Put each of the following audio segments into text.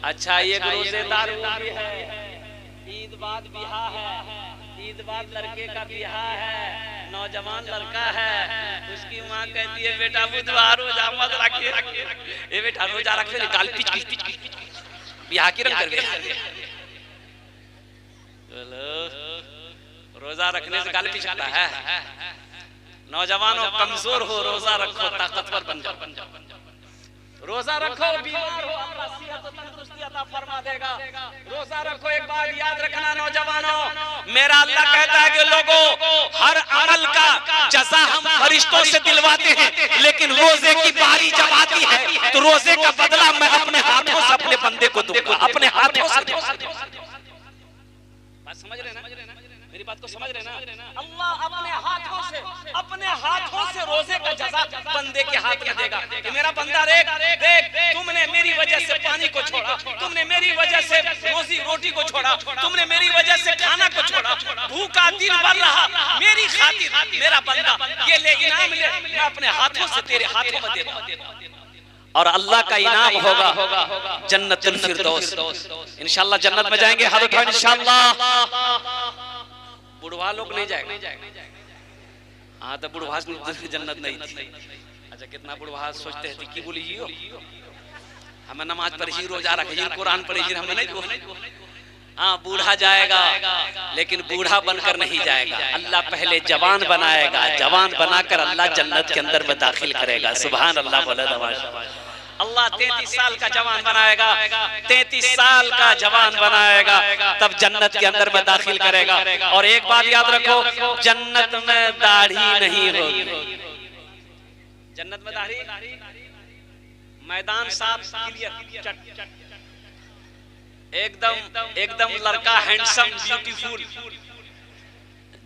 अच्छा एक रोजेदार वो भी है, ईद बाद बिहा है, ईद बाद लड़के का बिहा है, नौजवान लड़का है, उसकी माँ कहती है बेटा बुधवार रोजा मत रखिए, ये बेटा रोजा रखे निकाल पिच पिच पिच पिच बिहा की रंग कर गया। रोजा रखने से गाल पिछाता है। नौजवानों कमजोर हो रोजा रखो ताकतवर बन जाओ। रोजा रखो बीमार हो अल्लाह सेहत और तंदुरुस्ती अता फरमा देगा। रोजा रखो। एक बात याद रखना नौजवानों, मेरा अल्लाह कहता है कि लोगों हर अमल का जज़ा हम फरिश्तों से दिलवाते हैं, लेकिन रोजे की बारी जब आती है तो रोजे का बदला मैं अपने हाथों से अपने बंदे को दूंगा, अपने हाथों से। बात समझ रहे ना? मेरी बात को समझ रहे ना? अल्लाह अपने हाथों से रोजे का जज़ा बंदे के हाथ में देगा कि मेरा बंदा देख तुमने मेरी वजह से पानी को छोड़ा, तुमने मेरी वजह से रोटी को छोड़ा, तुमने मेरी वजह से खाना को छोड़ा, भूखा दिन भर रहा मेरी खातिर, मेरा बंदा ये ले इनाम ले, मैं अपने हाथों से तेरे हाथों में देता। और अल्लाह का इनाम होगा जन्नतुल फिरदौस। इंशाअल्लाह जन्नत में जाएंगे, हाथ उठाओ इंशाअल्लाह। बुढ़वा लोग नहीं जाएगा। हाँ तो बुढ़वा जन्नत नहीं थी। अच्छा कितना बुढ़वा सोचते हैं कि बोली हमें नमाज पढ़ी, रोजा रखी, कुरान पढ़ी, हमें नहीं। हाँ बूढ़ा जाएगा, लेकिन बूढ़ा बनकर नहीं जाएगा। अल्लाह पहले जवान बनाएगा, जवान बनाकर अल्लाह जन्नत के अंदर में दाखिल करेगा। सुभान अल्लाह बोले नवाज। अल्लाह 33 साल का जवान बनाएगा, 33 साल का जवान बनाएगा, तब जन्नत के अंदर में दाखिल करेगा। और एक बात याद रखो, जन्नत में दाढ़ी नहीं होगी। जन्नत में दाढ़ी, मैदान साफ क्लियर, एकदम लड़का हैंडसम ब्यूटीफुल।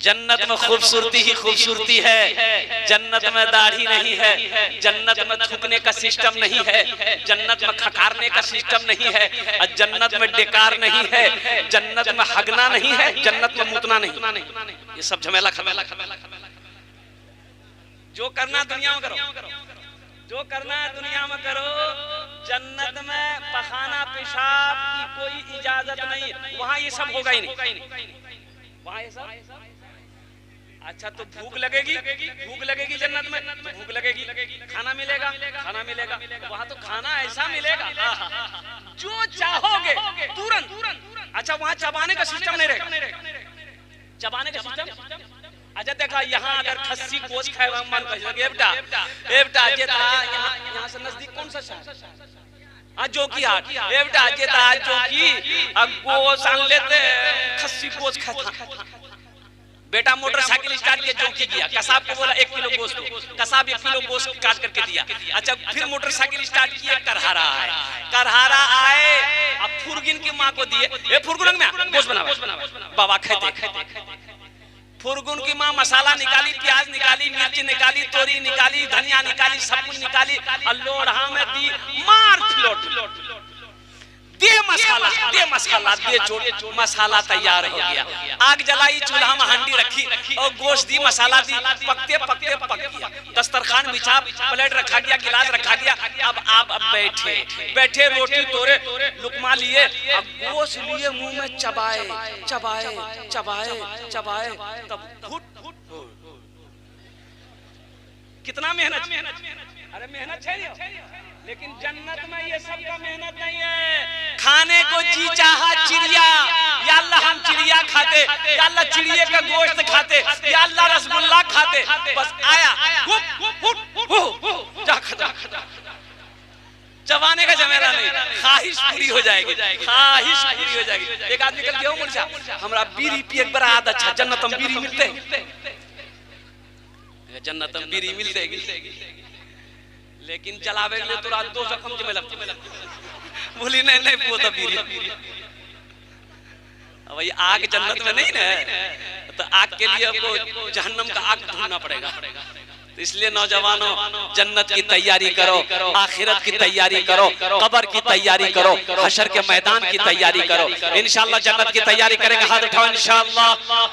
जन्नत में खूबसूरती ही खूबसूरती है। जन्नत में दाढ़ी नहीं है, जन्नत में थूकने का सिस्टम नहीं है, जन्नत में खकारने का सिस्टम नहीं है, जन्नत में डेकार नहीं है, जन्नत में हगना नहीं है, जन्नत में मुतना नहीं। ये सब झमेला खमेला। जो करना दुनिया में करो, जो करना है दुनिया में करो। जन्नत में पखाना पेशाब की कोई इजाजत नहीं, वहां ये सब होगा ही नहीं। वहां ये सब अच्छा तो भूख लगेगी जन्नत में, तो भूख लगेगी, खाना मिलेगा, वहाँ तो खाना ऐसा मिलेगा जो चाहोगे तुरंत। अच्छा वहाँ चबाने का सिस्टम नहीं रहेगा, चबाने का सिस्टम। अच्छा देखा यहाँ अगर खस्सी गोश्त खाए मन कर बेटा यहाँ से नजदीक कौन सा शहर जो की हाट बेटा जो की गोश्त आन लेते खस्सी गोश्त खाता। बेटा मोटरसाइकिल स्टार्ट किया, जो गया कसाब को बोला 1 किलो गोश्त, कसाब 1 किलो गोश्त काट करके दिया। अच्छा फिर मोटरसाइकिल स्टार्ट किया, करहारा आए, अब फुरगिन की माँ को दिए, ए फुरगुन में गोश्त बना बाबा खाते। फुरगुन की माँ मसाला निकाली, प्याज निकाली, मिर्च निकाली, तोरी निकाली, धनिया निकाली, सब कुछ निकाली, लोढ़ा में दी, मार फिलोट दे मसाला दे मसाला तैयार हो गया। आग जलाई, चूल्हा में हांडी रखी और गोश्त दी, मसाला दी, पकते पक गया। दस्तरखान बिछा, प्लेट रखा गया, गिलास रखा गया। अब आप बैठे रोटी तोड़े, लुकमा लिए, अब गोश्त लिए, मुंह में चबाए तब घुट। कितना मेहनत, अरे मेहनत है, लेकिन जन्नत में ये सब का मेहनत नहीं है। खाने को जी चाहा चिड़िया, या अल्लाह हम चिड़िया खाते, या अल्लाह चिड़िया का गोश्त खाते, या अल्लाह रसगुल्ला खाते, बस आया चबाने का जमेला नहीं, ख्वाहिश पूरी हो जाएगी। एक आदमी कल गया मुर्जा, हमारा बीड़ी पिए बड़ा आदत अच्छा, जन्नत में बीड़ी मिलते, जन्नत में बीड़ी मिलते, लेकिन जलावे के लिए तो रात 2 जख्म में लगती। बोली नहीं वो तो बीड़ी। अब ये आग जन्नत में नहीं ना, तो आग के लिए आपको जहन्नम का आग ढूंढना पड़ेगा। तो इसलिए नौजवानों जन्नत की तैयारी करो, आखिरत की तैयारी करो, कब्र की तैयारी करो, हशर के मैदान की तैयारी करो। इंशाअल्लाह जन्नत की तैयारी करेंगे। हाथ उठाओ इंशाअल्लाह।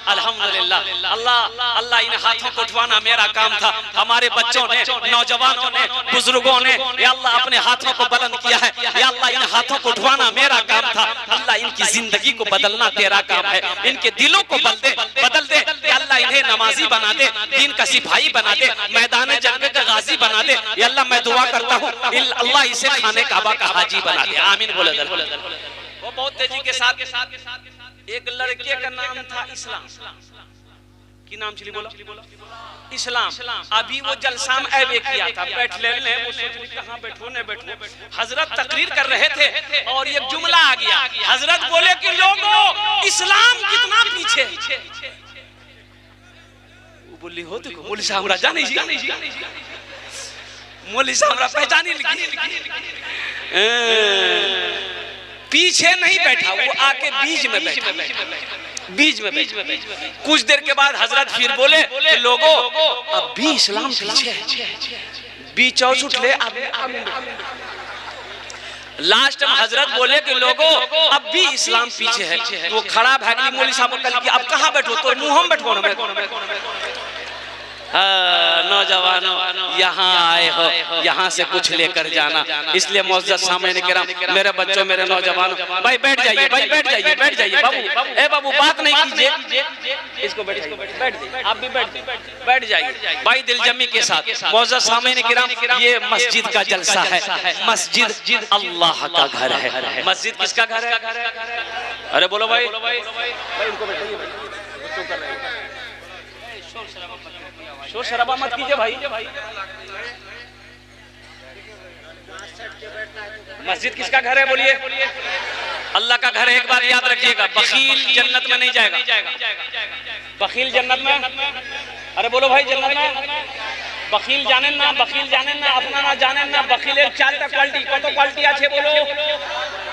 अल्हम्दुलिल्लाह। अल्लाह अल्लाह इन हाथों को उठवाना मेरा काम था। हमारे बच्चों ने, नौजवानों ने, बुजुर्गों ने या अल्लाह अपने हाथों को बुलंद किया है। या अल्लाह इन हाथों को उठवाना मेरा काम था। अल्लाह इनकी जिंदगी को बदलना तेरा काम है। इनके दिलों को बदल दे। अल्लाह इन्हें नमाजी बना दे, दीन का सिपाही बना दे, मैदान जंग का गाजी बना दे। या अल्लाह मैं दुआ करता हूँ अल्लाह इसे खाने काबा का हाजी बना दे। आमीन बोले। वो बहुत तेजी के साथ एक लड़के का नाम था इस्लाम। की नाम चली बोला इस्लाम। अभी वो जलसा में ऐबे किया था, बैठ ले वो कहाँ बैठो ने बैठो। हजरत तकरीर कर रहे थे और एक जुमला आ गया। हजरत बोले कि लोगों इस्लाम कितना पीछे। बोली हो देखो मौलवी साहब जाने मौलवी साहब पहचानी लगी। पीछे नहीं बैठा, वो आके बीच में बैठा। कुछ देर के बाद हजरत फिर बोले लोगों अब भी इस्लाम पीछे है। बीच और उठ ले। लास्ट में हजरत बोले कि लोगों अब भी इस्लाम पीछे है। वो खड़ा भागली मौलवी साहब कल की अब कहाँ बैठो, तो मुंह हम बैठो ना। नौजवानों यहाँ आए हो, यहाँ से कुछ लेकर जाना। इसलिए मुअज़्ज़ज़ सामईन किराम, मेरे बच्चों, मेरे नौजवानों, भाई बैठ जाइए, भाई बैठ जाइए। बाबू ए बाबू बात नहीं कीजिए, इसको बैठ आप भी बैठ जाइए भाई दिलजमी के साथ। मुअज़्ज़ज़ सामईन किराम, ये मस्जिद का जलसा है। मस्जिद अल्लाह का घर है। मस्जिद किसका घर है? अरे बोलो भाई। शोर शराबा मत कीजिए भाई। मस्जिद किसका घर है बोलिए? अल्लाह का घर है। एक बार याद रखिएगा, बखील जन्नत में नहीं जाएगा। बखील जन्नत में, अरे बोलो भाई जन्नत में बखील जाने ना, बखील जाने ना, अपना ना जाने ना। बखीलेर चारटा क्वालिटी, कत क्वालिटी আছে बोलो?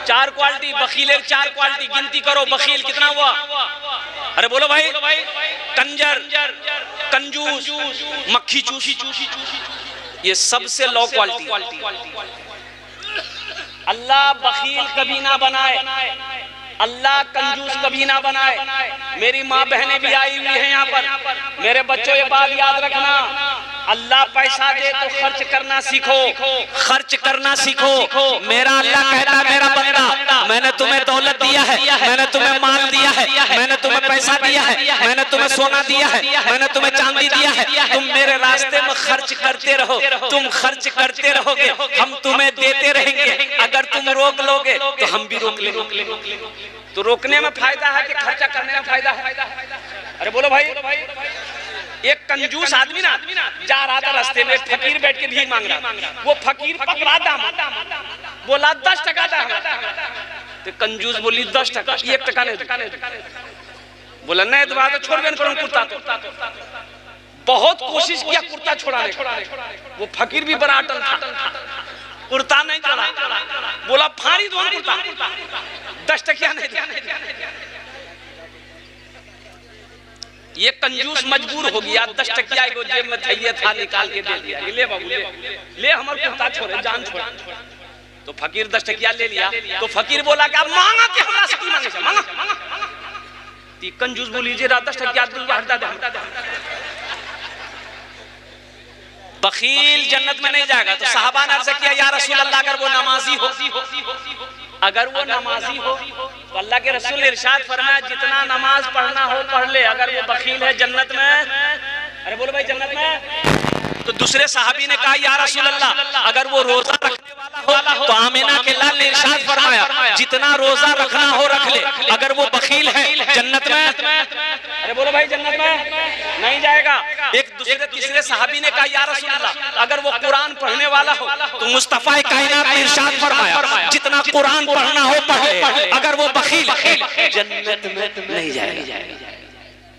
4 क्वालिटी। बखीलेर 4 क्वालिटी गिनती करो। बखील कितना हुआ? अरे बोलो भाई। कंजर, कंजूस, मक्खी चूसी, ये सबसे लो क्वालिटी। अल्लाह बखील कभी ना बनाए, अल्लाह कंजूस कभी ना बनाए। मेरी माँ बहनें भी आई हुई हैं यहाँ पर। मेरे बच्चों ये बात याद रखना, अल्लाह पैसा दे तो खर्च करना सीखो, खर्च करना सीखो। मेरा अल्लाह कहता है मेरा बंदा, मैंने तुम्हें दौलत दिया है, मैंने तुम्हें माल दिया है, मैंने तुम्हें पैसा दिया है, मैंने तुम्हें सोना दिया है, मैंने तुम्हें चांदी दिया है। तुम मेरे रास्ते में खर्च करते रहो, तुम खर्च करते रहोगे, हम तुम्हें देते रहेंगे। अगर तुम रोक लोगे तो हम भी रोक लेंगे। तो रोकने में फायदा है कि खर्चा करने में फायदा है? अरे बोलो भाई। एक कंजूस आदमी ना जा रहा था रास्ते में, फकीर बैठ के भीख मांग रहा। वो फकीर पकड़ा दाम, बोला 10 टका दाम। तो कंजूस बोली 10 टका, 1 टका नहीं। बोला नहीं तो बात छोड़ देना कुर्ता। तो बहुत कोशिश किया कुर्ता छोड़ाने, वो फकीर भी बड़ा अटल था, कुर्ता नहीं छोड़ा। बोला फाड़ी दो कुर्ता, 10 टकिया नहीं। ये कंजूस मजबूर हो गया, 10 टकिया को जेब में चाहिए था, निकाल के दे दिया। ले बाबू ले हमारे कुर्ता छोड़े, जान छोड़। तो फकीर 10 टकिया ले लिया। तो फकीर बोला कि अब मांगा के हमरा से की मांगे, मांगा। ती कंजूस बोली जे 10 टकिया हटा दे। बखील जन्नत में नहीं जाएगा। तो सहाबा ने अर्ज़ किया या रसूल अल्लाह, अगर वो नमाजी हो, अगर वो नमाजी हो तो अल्लाह के रसूल ने इरशाद फरमाया जितना नमाज पढ़ना हो पढ़ ले। अगर वो बखील है जन्नत में, अरे बोलो भाई जन्नत में। तो दूसरे सहाबी ने कहा या रसूल अल्लाह, अगर वो रोजा रखने वाला हो तो आमिना के लाल ने इरशाद फरमाया जितना रोजा रखना हो रख ले। अगर वो बखील है जन्नत में, अरे बोलो भाई जन्नत में नहीं जाएगा। एक दूसरे तीसरे सहाबी ने कहा या रसूल अल्लाह, अगर वो कुरान पढ़ने वाला हो तो मुस्तफा कायनात ने इरशाद फरमाया जितना कुरान पढ़ना हो पढ़ ले। अगर वो बखील है जन्नत में नहीं जाएगा।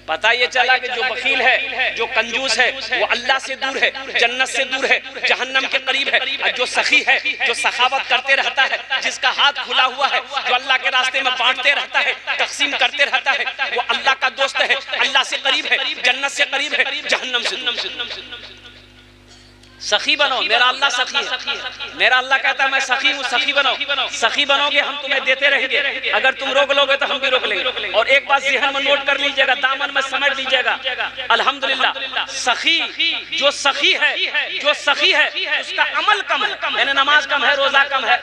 पता ये चला कि जो बखील है, जो कंजूस है, वो अल्लाह से दूर है, जन्नत से दूर है, जहन्नम के करीब है। और जो सखी है, जो सखावत करते रहता है, जिसका हाथ खुला हुआ है, जो अल्लाह के रास्ते में बांटते रहता है, तकसीम करते रहता है, वो अल्लाह का दोस्त है, अल्लाह से करीब है, जन्नत से करीब है, जहन्नम से दूर। सखी बनो, मेरा अल्लाह सखी है, मेरा अल्लाह कहता है मैं सखी हूँ, सखी बनो, सखी बनोगे हम तुम्हें देते रहेंगे, अगर तुम रोक लोगे तो हम भी रोक लेंगे। और एक बात ज़हन में नोट कर लीजिएगा, दामन में समझ लीजिएगा, अल्हम्दुलिल्लाह सखी जो सखी है, जो सखी है उसका अमल कम है, यानी नमाज कम है, रोजा कम है,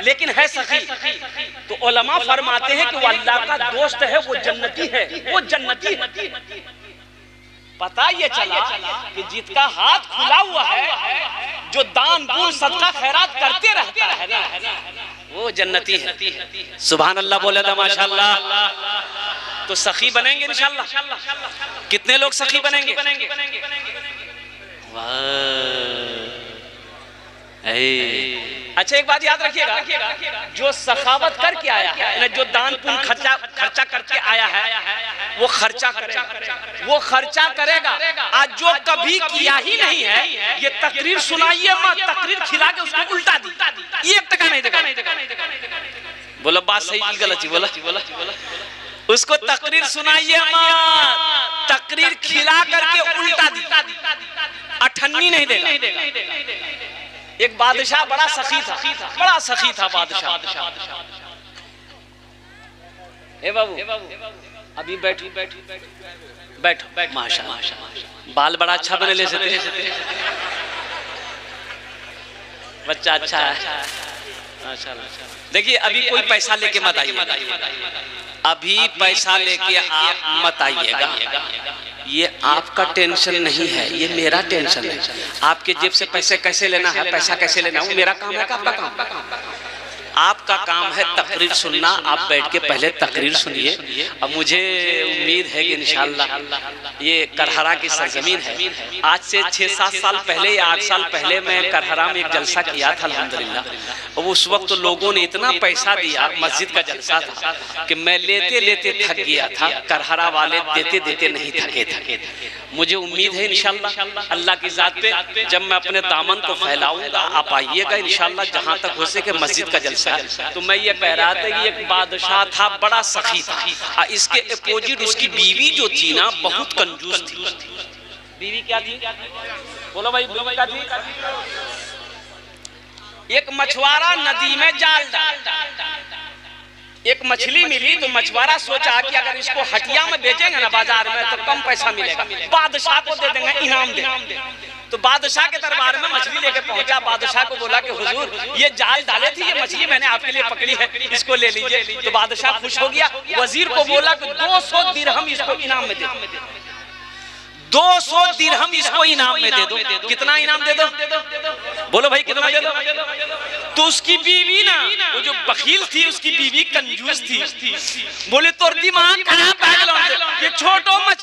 लेकिन है सखी। तो उलमा फरमाते हैं कि वो अल्लाह का दोस्त है, वो जन्नती है, वो जन्नती है। पता ये चला कि जिसका हाथ खुला हुआ है, जो दान गुण सदका खैरात करते रहता है ना, वो जन्नती है। सुभान अल्लाह बोले तो माशाअल्लाह। तो सखी बनेंगे इंशाअल्लाह। कितने लोग सखी बनेंगे? अच्छा एक बात याद रखिएगा, जो सखावत करके आया है, जो दान पुण्य खर्चा करके आया है, वो खर्चा करेगा, वो खर्चा करेगा। आज जो कभी किया ही नहीं है, ये तकरीर सुनाइए मत, तकरीर खिला के उसको उल्टा दी, 1 टका नहीं देगा। बोला बात सही की गलत? बोला उसको तकरीर सुनाइए मत, तकरीर खिला करके उल्टा दी, अठन्नी नहीं देगा। एक बादशाह बड़ा सखी था, बड़ा सखी था बादशाह। ए बाबू अभी बैठो माशाअल्लाह, बाल बड़ा अच्छा बने ले सकते, बच्चा अच्छा है माशाअल्लाह। देखिए अभी कोई पैसा लेके मत आइएगा, अभी पैसा लेके आप मत आइएगा, ये आपका टेंशन नहीं है, ये मेरा टेंशन है। आपके जेब से पैसे कैसे लेना है, पैसा कैसे लेना है, वो मेरा काम है कि आपका काम? आपका काम है तकरीर सुनना। आप बैठ के पहले तकरीर सुनिए। अब मुझे उम्मीद है कि इंशाअल्लाह ये करहरा की सरजमीन है। आज से 6-7 साल पहले या 8 साल पहले मैं करहरा में एक जलसा किया था अल्हम्दुलिल्लाह। और उस वक्त तो लोगों ने इतना पैसा दिया, मस्जिद का जलसा था, कि मैं लेते लेते थक गया था। करहरा वाले देते देते नहीं थके। मुझे उम्मीद है इंशाअल्लाह अल्लाह की जात पे जब मैं अपने दामन को फैलाऊंगा, आप आइएगा इंशाअल्लाह, जहां तक हो सके मस्जिद का जलसा। तो मैं ये कह रहा था कि एक बादशाह था, बड़ा सखी था, इसके अपोजिट उसकी बीवी जो थी ना, बहुत कंजूस थी। बीवी क्या थी? बोलो भाई, बीवी क्या थी? एक मछुआरा नदी में जाल डाला, एक मछली मिली, तो मछुआरा सोचा कि अगर इसको हटिया में बेचेंगे ना बाजार में तो कम पैसा मिलेगा, बादशाह को दे देंगे, इनाम दे। तो बादशाह के दरबार में मछली लेके पहुंचा, बादशाह को बोला कि हुजूर ये जाल डाले थे, ये मछली मैंने आपके लिए पकड़ी है, इसको ले लीजिए। तो बादशाह खुश हो गया, वजीर को बोला कि 200 दिरहम इसको इनाम में दे दो, 200 दिरहम इसको इनाम में दे दो। कितना इनाम दे दो? बोलो भाई कितना दे दो? तो उसकी बीवी ना, वो जो बखील थी, उसकी बीवी कंजूस थी, बोले तोर दिमाग खराब, ये छोटो